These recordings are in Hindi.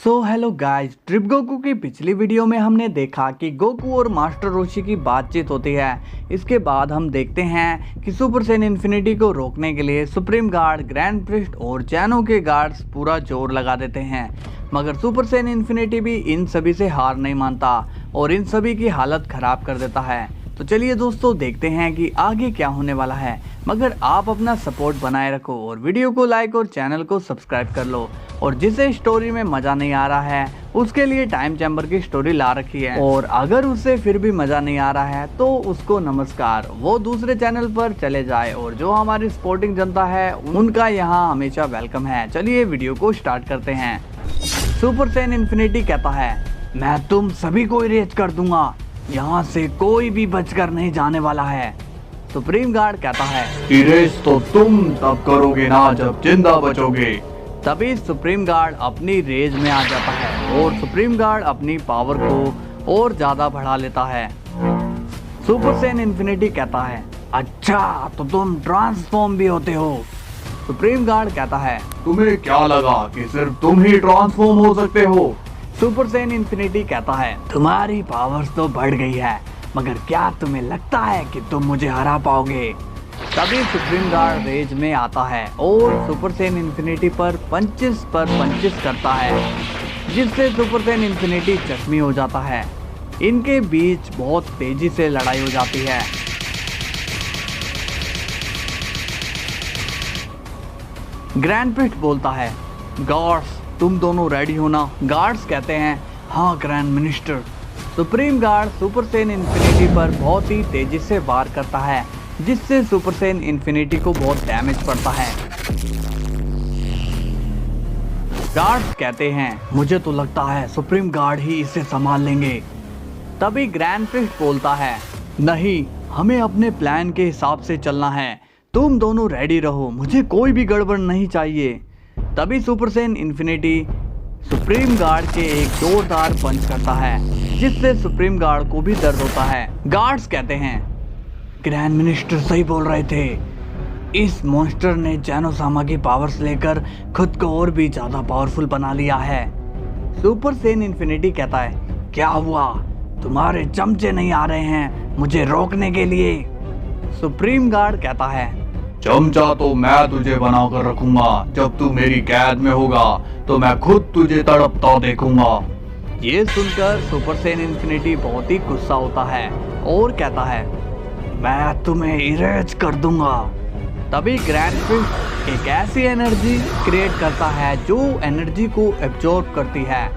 हेलो गाइस, ट्रिप गोकू की पिछली वीडियो में हमने देखा कि गोकू और मास्टर रोशी की बातचीत होती है। इसके बाद हम देखते हैं कि सुपर सैयन इन्फिनिटी को रोकने के लिए सुप्रीम गार्ड, ग्रैंड प्रिस्ट और जैनो के गार्ड्स पूरा जोर लगा देते हैं। मगर सुपर सैयन इन्फिनिटी भी इन सभी से हार नहीं मानता और इन सभी की हालत खराब कर देता है। तो चलिए दोस्तों, देखते हैं कि आगे क्या होने वाला है। मगर आप अपना सपोर्ट बनाए रखो और वीडियो को लाइक और चैनल को सब्सक्राइब कर लो। और जिसे स्टोरी में मज़ा नहीं आ रहा है उसके लिए टाइम चैम्बर की स्टोरी ला रखी है, और अगर उससे फिर भी मज़ा नहीं आ रहा है तो उसको नमस्कार, वो दूसरे चैनल पर चले जाए। और जो हमारी सपोर्टिंग जनता है उनका यहाँ हमेशा वेलकम है। चलिए वीडियो को स्टार्ट करते हैं। सुपर सैयन इन्फिनिटी कहता है, मैं तुम सभी को इरेज कर दूंगा, यहाँ से कोई भी बचकर नहीं जाने वाला है। सुप्रीम गार्ड कहता है, इरेज तो तुम तब करोगे ना जब जिंदा बचोगे। तभी सुप्रीम गार्ड अपनी रेज में आ जाता है और सुप्रीम गार्ड अपनी पावर को और ज्यादा बढ़ा लेता है। सुपर सैयन इन्फिनिटी कहता है, अच्छा तो तुम ट्रांसफॉर्म भी होते हो। सुप्रीम गार्ड कहता है, तुम्हें क्या लगा कि सिर्फ तुम ही ट्रांसफॉर्म हो सकते हो? सुपर सैयन इन्फिनिटी कहता है, तुम्हारी पावर्स तो बढ़ गई है, मगर क्या तुम्हें लगता है कि तुम मुझे हरा पाओगे? तभी सुप्रीम गार्ड रेज में आता है और सुपर सैयन इन्फिनिटी पर पंचिस करता है, जिससे सुपर सैयन इन्फिनिटी जख्मी हो जाता है। इनके बीच बहुत तेजी से लड़ाई हो जाती है। ग्रैंड प्रिस्ट बोलता है, गार्ड्स तुम दोनों रेडी हो ना? गार्ड्स कहते हैं, हाँ grand minister. Supreme guard super Saiyan infinity पर बहुत ही तेजी से वार करता है, जिससे सुपर सैयन इन्फिनिटी को बहुत डैमेज पड़ता है। गार्ड्स कहते हैं, मुझे तो लगता है सुप्रीम गार्ड ही इसे संभाल लेंगे। तभी ग्रैंड प्रिस्ट बोलता है, नहीं, हमें अपने प्लान के हिसाब से चलना है, तुम दोनों रेडी रहो, मुझे कोई भी गड़बड़ नहीं चाहिए। तभी super Saiyan infinity supreme guard के एक जोरदार पंच करता है, जिससे सुप्रीम गार्ड को भी दर्द होता है। गार्ड्स कहते हैं, ग्रैंड मिनिस्टर सही बोल रहे थे, इस मॉन्स्टर ने जैनो सामा की पावर्स लेकर खुद को और भी ज्यादा पावरफुल बना लिया है। सुपर सैयन इन्फिनिटी कहता है, क्या हुआ, तुम्हारे चमचे नहीं आ रहे हैं मुझे रोकने के लिए? सुप्रीम गार्ड कहता है, चमचा तो मैं तुझे बनाकर रखूंगा, जब तू मेरी कैद में होगा तो मैं खुद तुझे तड़पता देखूंगा। ये सुनकर सुपर सैयन इन्फिनिटी बहुत ही गुस्सा होता है और कहता है, मैं तुम्हें इरेज कर दूंगा। तभी ग्रैंड प्रिस्ट एक ऐसी एनर्जी क्रिएट करता है जो एनर्जी को एब्जॉर्ब करती है।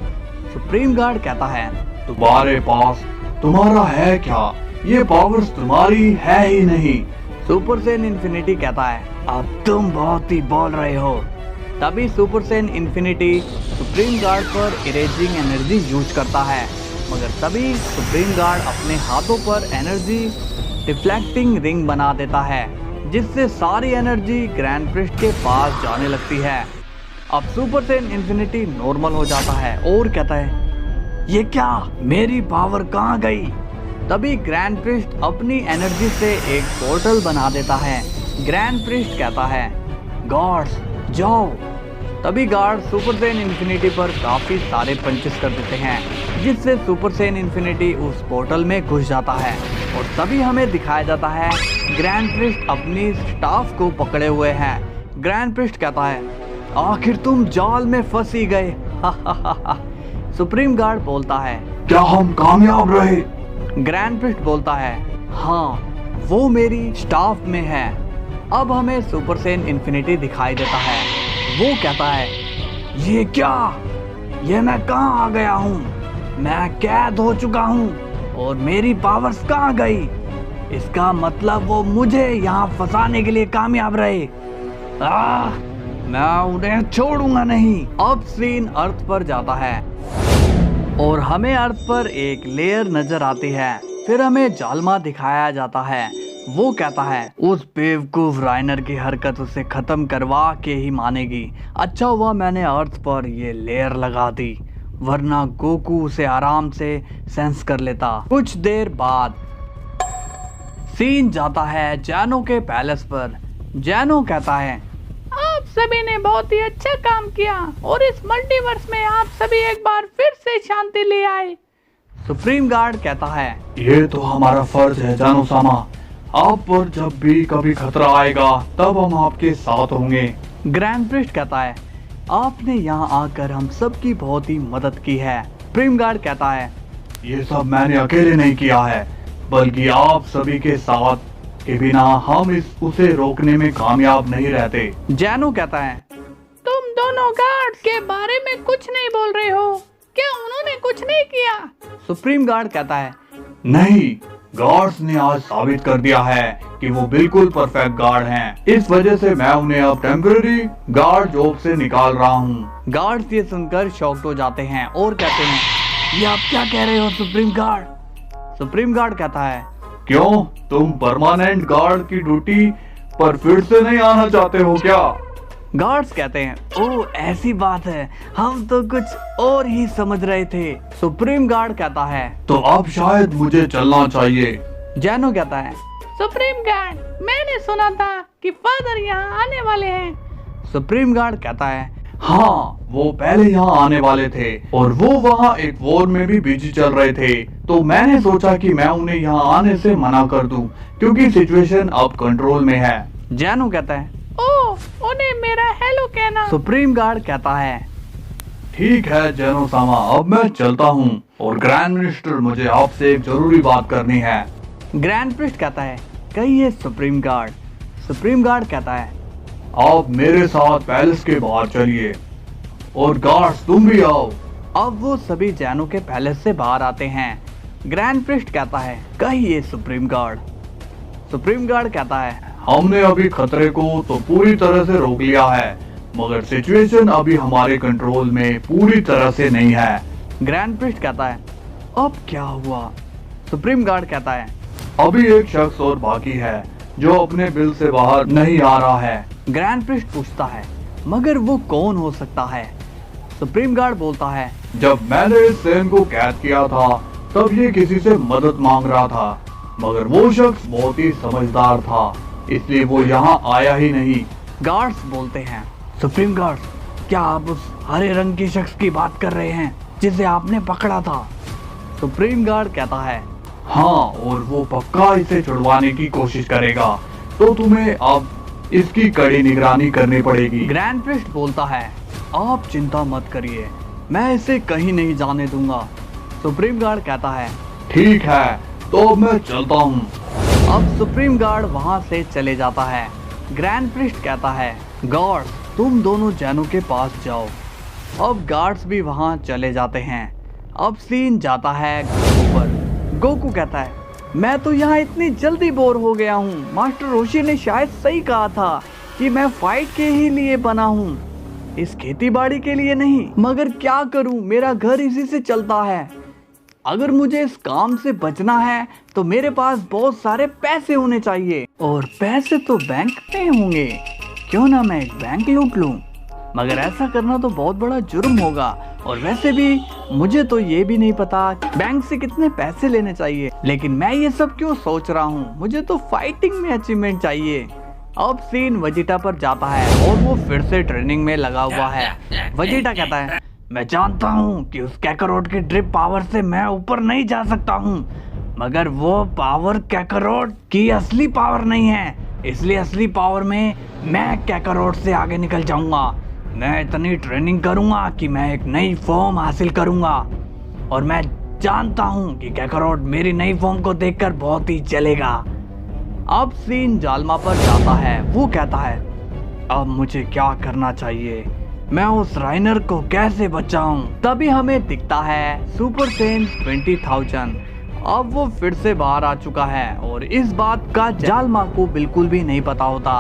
सुप्रीम गार्ड कहता है, तुम्हारे पास तुम्हारा है क्या? ये पावर्स तुम्हारी है ही नहीं। सुपर सैयन इन्फिनिटी कहता है, अब तुम बहुत ही बोल रहे हो। तभी super Saiyan infinity supreme guard पर इरेजिंग एनर्जी यूज करता है, मगर तभी सुप्रीम गार्ड अपने हाथों पर एनर्जी रिफ्लेक्टिंग रिंग बना देता है, जिससे सारी एनर्जी ग्रैंड प्रिस्ट के पास जाने लगती है। अब सुपर सैयन इन्फिनिटी नॉर्मल हो जाता है और कहता है, ये क्या, मेरी पावर कहाँ गई? तभी ग्रैंड प्रिस्ट अपनी एनर्जी से एक पोर्टल बना देता है। ग्रैंड प्रिस्ट कहता है, गार्ड्स जाओ। तभी गार्ड सुपर सैयन इन्फिनिटी पर काफी सारे पंचेस कर देते हैं, जिससे सुपर सैयन इन्फिनिटी उस पोर्टल में घुस जाता है। और तभी हमें दिखाया जाता है ग्रैंड प्रिस्ट अपनी स्टाफ को पकड़े हुए हैं। ग्रैंड प्रिस्ट कहता है, आखिर तुम जाल में फंस ही गए। सुप्रीम गार्ड बोलता है, क्या हम कामयाब रहे? ग्रैंड प्रिस्ट बोलता है, हाँ वो मेरी स्टाफ में है। अब हमें सुपर सैयन इन्फिनिटी दिखाई देता है। वो कहता है, ये क्या, ये मैं कहाँ आ गया हूँ? मैं कैद हो चुका हूँ और मेरी पावर्स कहाँ गई? इसका मतलब वो मुझे यहाँ फंसाने के लिए कामयाब रहे। मैं उन्हें छोड़ूंगा नहीं। अब सीन अर्थ पर जाता है और हमें अर्थ पर एक लेयर नजर आती है। फिर हमें जालमा दिखाया जाता है। वो कहता है, उस बेवकूफ राइनर की हरकत उसे खत्म करवा के ही मानेगी। अच्छा हुआ मैंने अर्थ पर ये लेयर लगा दी, वरना गोकू उसे आराम से सेंस कर लेता। कुछ देर बाद सीन जाता है जैनो के पैलेस पर। जैनो कहता है, आप सभी ने बहुत ही अच्छा काम किया और इस मल्टीवर्स में आप सभी एक बार फिर से शांति ले आए। सुप्रीम गार्ड कहता है, ये तो हमारा फर्ज है जानो सामा। आप पर जब भी कभी खतरा आएगा तब हम आपके साथ होंगे। ग्रैंड प्रिस्ट कहता है, आपने यहाँ आकर हम सबकी बहुत ही मदद की है। सुप्रीम गार्ड कहता है, ये सब मैंने अकेले नहीं किया है, बल्कि आप सभी के साथ के बिना हम उसे रोकने में कामयाब नहीं रहते। जैनो कहता है, तुम दोनों गार्ड्स के बारे में कुछ नहीं बोल रहे हो, क्या उन्होंने कुछ नहीं किया? सुप्रीम गार्ड कहता है, नहीं, गार्ड्स ने आज साबित कर दिया है कि वो बिल्कुल परफेक्ट गार्ड हैं। इस वजह से मैं उन्हें अब टेम्पररी गार्ड जॉब से निकाल रहा हूँ। गार्ड्स ये सुनकर शॉक्ड हो जाते हैं और कहते हैं, ये आप क्या कह रहे हो सुप्रीम गार्ड? सुप्रीम गार्ड कहता है, क्यों, तुम परमानेंट गार्ड की ड्यूटी पर फिर से नहीं आना चाहते हो क्या? गार्ड्स कहते हैं, ओ ऐसी बात है, हम तो कुछ और ही समझ रहे थे। सुप्रीम गार्ड कहता है, तो अब शायद मुझे चलना चाहिए। जैनो कहता है, सुप्रीम गार्ड, मैंने सुना था कि फादर यहाँ आने वाले हैं। सुप्रीम गार्ड कहता है, हाँ, वो पहले यहाँ आने वाले थे और वो वहाँ एक वॉर में भी बिजी चल रहे थे, तो मैंने सोचा कि मैं उन्हें यहाँ आने से मना कर दूं, क्योंकि सिचुएशन अब कंट्रोल में है। जैनो कहता है, ओह, उन्हें मेरा हेलो कहना। सुप्रीम गार्ड कहता है, ठीक है जैनो सामा, अब मैं चलता हूँ और ग्रैंड मिनिस्टर, मुझे आपसे एक जरूरी बात करनी है। ग्रैंड प्रिस्ट कहता है, कहिए सुप्रीम गार्ड। सुप्रीम गार्ड कहता है, आप मेरे साथ पैलेस के बाहर चलिए और गार्ड्स तुम भी आओ। अब वो सभी जैनो के पैलेस से बाहर आते हैं। ग्रैंड प्रिस्ट कहता है, कहिए सुप्रीम गार्ड। सुप्रीम गार्ड कहता है, हमने अभी खतरे को तो पूरी तरह से रोक लिया है, मगर सिचुएशन अभी हमारे कंट्रोल में पूरी तरह से नहीं है। ग्रैंड प्रिस्ट कहता है, अब क्या हुआ? सुप्रीम गार्ड कहता है, अभी एक शख्स और बाकी है जो अपने बिल से बाहर नहीं आ रहा है। ग्रैंड प्रिस्ट पूछता है, मगर वो कौन हो सकता है? सुप्रीम गार्ड बोलता है, जब मैंने इस सेन को कैद किया था तब ये किसी से मदद मांग रहा था, मगर वो शख्स बहुत ही समझदार था, इसलिए वो यहाँ आया ही नहीं। गार्ड्स बोलते हैं, सुप्रीम गार्ड, क्या आप उस हरे रंग के शख्स की बात कर रहे हैं जिसे आपने पकड़ा था? सुप्रीम गार्ड कहता है, हाँ, और वो पक्का इसे छुड़वाने की कोशिश करेगा, तो तुम्हें अब इसकी कड़ी निगरानी करनी पड़ेगी। ग्रैंड प्रिस्ट बोलता है, आप चिंता मत करिए, मैं इसे कहीं नहीं जाने दूंगा। सुप्रीम गार्ड कहता है, ठीक है, तो मैं चलता हूँ। अब सुप्रीम गार्ड वहां से चले जाता है। ग्रैंड प्रिस्ट कहता है, गार्ड्स तुम दोनों जैनो के पास जाओ। अब गार्ड्स भी वहां चले जाते हैं। अब सीन जाता है गोकू पर। गोकू कहता है, मैं तो यहाँ इतनी जल्दी बोर हो गया हूँ। मास्टर रोशी ने शायद सही कहा था कि मैं फाइट के ही लिए बना हूँ, इस खेती बाड़ी के लिए नहीं। मगर क्या करूँ, मेरा घर इसी से चलता है। अगर मुझे इस काम से बचना है तो मेरे पास बहुत सारे पैसे होने चाहिए, और पैसे तो बैंक में होंगे। क्यों ना मैं एक बैंक लूट लूं। मगर ऐसा करना तो बहुत बड़ा जुर्म होगा, और वैसे भी मुझे तो ये भी नहीं पता बैंक से कितने पैसे लेने चाहिए। लेकिन मैं ये सब क्यों सोच रहा हूँ, मुझे तो फाइटिंग में अचीवमेंट चाहिए। अब सीन वेजिटा पर जाता है और वो फिर से ट्रेनिंग में लगा हुआ है। वेजिटा कहता है, मैं जानता हूँ कि उस कैकारोट के ड्रिप पावर से मैं ऊपर नहीं जा सकता हूँ, मगर वो पावर कैकारोट की असली पावर नहीं है, इसलिए असली पावर में मैं कैकारोट से आगे निकल जाऊंगा। मैं इतनी ट्रेनिंग करूंगा कि मैं एक नई फॉर्म हासिल करूंगा, और मैं जानता हूँ कि कैकारोट मेरी नई फॉर्म को देखकर बहुत ही जलेगा। अब सीन जालमा पर जाता है। वो कहता है, अब मुझे क्या करना चाहिए, मैं उस राइनर को कैसे बचाऊं? तभी हमें दिखता है सुपर सेन 20,000। अब वो फिर से बाहर आ चुका है और इस बात का जालमा को बिल्कुल भी नहीं पता होता।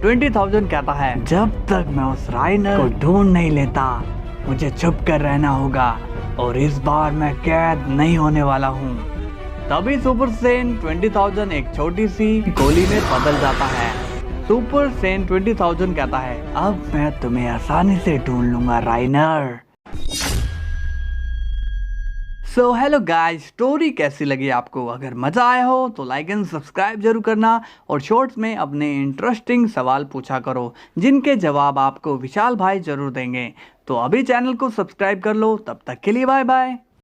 20,000 कहता है, जब तक मैं उस राइनर को ढूंढ नहीं लेता मुझे छुप कर रहना होगा, और इस बार मैं कैद नहीं होने वाला हूँ। तभी सुपर सेन 20,000 एक छोटी सी गोली में बदल जाता है। सुपर सेन 20,000 कहता है, अब मैं तुम्हें आसानी से ढूंढ लूंगा राइनर। सो हेलो गाइस, स्टोरी कैसी लगी आपको? अगर मज़ा आया हो तो लाइक एंड सब्सक्राइब जरूर करना और शॉर्ट्स में अपने इंटरेस्टिंग सवाल पूछा करो जिनके जवाब आपको विशाल भाई जरूर देंगे। तो अभी चैनल को सब्सक्राइब कर लो। तब तक के लिए बाय बाय।